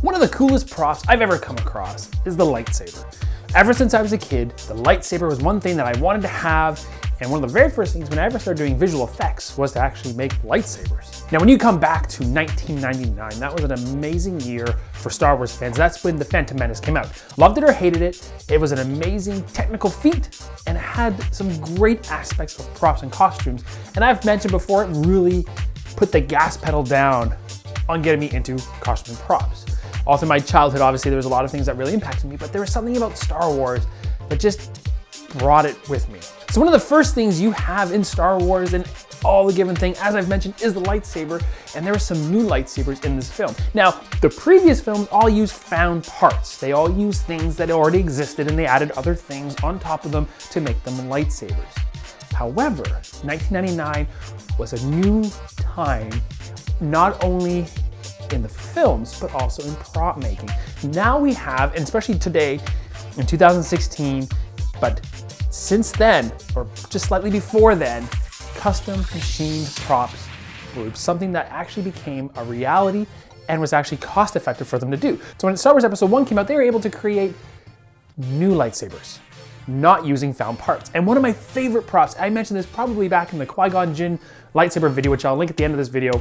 One of the coolest props I've ever come across is the lightsaber. Ever since I was a kid, the lightsaber was one thing that I wanted to have, and one of the very first things when I ever started doing visual effects was to actually make lightsabers. Now when you come back to 1999, that was an amazing year for Star Wars fans. That's when The Phantom Menace came out. Loved it or hated it, it was an amazing technical feat, and it had some great aspects of props and costumes. And I've mentioned before, it really put the gas pedal down on getting me into costume and props. All through my childhood, obviously, there was a lot of things that really impacted me, but there was something about Star Wars that just brought it with me. So one of the first things you have in Star Wars and all the given thing, as I've mentioned, is the lightsaber, and there are some new lightsabers in this film. Now, the previous films all used found parts. They all used things that already existed, and they added other things on top of them to make them lightsabers. However, 1999 was a new time, not only in the films, but also in prop making. Now we have, and especially today, in 2016, but since then, or just slightly before then, custom machined props groups, something that actually became a reality and was actually cost effective for them to do. So when Star Wars Episode 1 came out, they were able to create new lightsabers, not using found parts. And one of my favorite props, I mentioned this probably back in the Qui-Gon Jinn lightsaber video, which I'll link at the end of this video,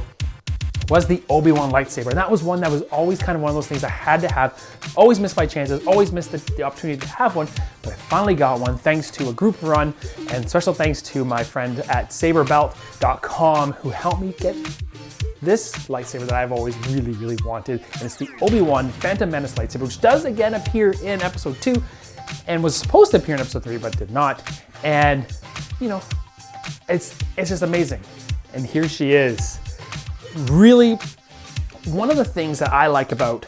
was the Obi-Wan Lightsaber. And that was one that was always kind of one of those things I had to have. Always missed my chances, always missed the opportunity to have one, but I finally got one thanks to a group run, and special thanks to my friend at Saberbelt.com who helped me get this lightsaber that I've always really wanted. And it's the Obi-Wan Phantom Menace lightsaber, which does again appear in Episode 2 and was supposed to appear in Episode 3, but did not. And, you know, it's just amazing. And here she is. Really, one of the things that I like about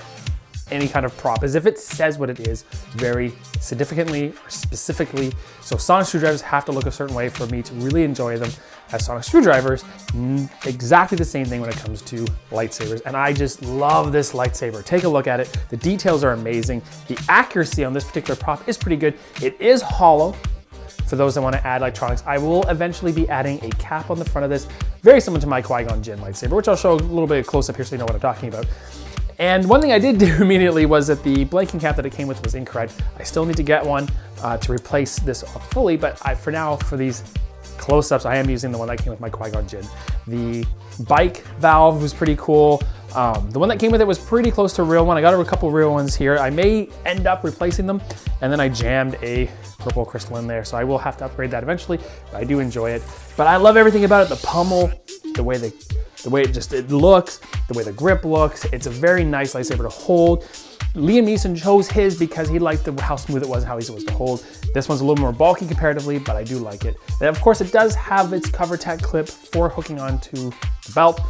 any kind of prop is if it says what it is very significantly or specifically. So sonic screwdrivers have to look a certain way for me to really enjoy them as sonic screwdrivers. Exactly the same thing when it comes to lightsabers. And I just love this lightsaber. Take a look at it. The details are amazing. The accuracy on this particular prop is pretty good. It is hollow. For those that want to add electronics, I will eventually be adding a cap on the front of this, very similar to my Qui-Gon Jinn lightsaber, which I'll show a little bit close up here so you know what I'm talking about. And one thing I did do immediately was that the blanking cap that it came with was incorrect. I still need to get one to replace this fully, but for now, for these close-ups, I am using the one that came with my Qui-Gon Jinn. The bike valve was pretty cool. The one that came with it was pretty close to a real one. I got a couple real ones here. I may end up replacing them, and then I jammed a purple crystal in there, so I will have to upgrade that eventually, but I do enjoy it. But I love everything about it, the pommel, the way it looks, the way the grip looks. It's a very nice lightsaber to hold. Liam Neeson chose his because he liked how smooth it was and how easy it was to hold. This one's a little more bulky comparatively, but I do like it. And of course, it does have its cover tag clip for hooking onto the belt,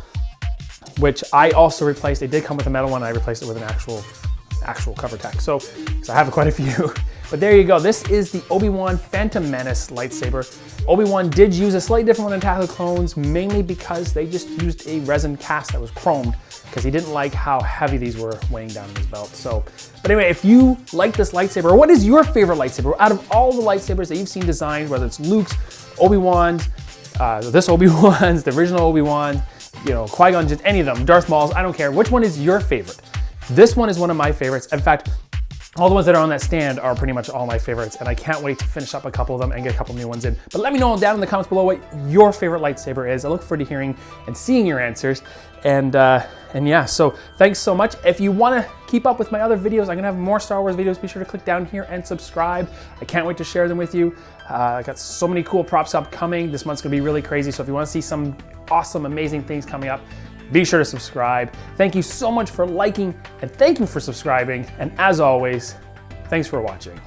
which I also replaced. It did come with a metal one. I replaced it with an actual cover tag. So I have quite a few. But there you go. This is the Obi-Wan Phantom Menace lightsaber. Obi-Wan did use a slightly different one than Attack of the Clones, mainly because they just used a resin cast that was chromed because he didn't like how heavy these were weighing down in his belt. So, but anyway, if you like this lightsaber, what is your favorite lightsaber? Out of all the lightsabers that you've seen designed, whether it's Luke's, Obi-Wan's, this Obi-Wan's, the original Obi-Wan, you know, Qui-Gon Jinn, any of them, Darth Maul's, I don't care. Which one is your favorite? This one is one of my favorites. In fact, all the ones that are on that stand are pretty much all my favorites, and I can't wait to finish up a couple of them and get a couple new ones in. But let me know down in the comments below what your favorite lightsaber is. I look forward to hearing and seeing your answers. And yeah, so thanks so much. If you want to keep up with my other videos, I'm gonna have more Star Wars videos. Be sure to click down here and subscribe. I can't wait to share them with you. I got so many cool props upcoming. This month's gonna be really crazy. So if you want to see some awesome, amazing things coming up, be sure to subscribe. Thank you so much for liking, and thank you for subscribing. And as always, thanks for watching.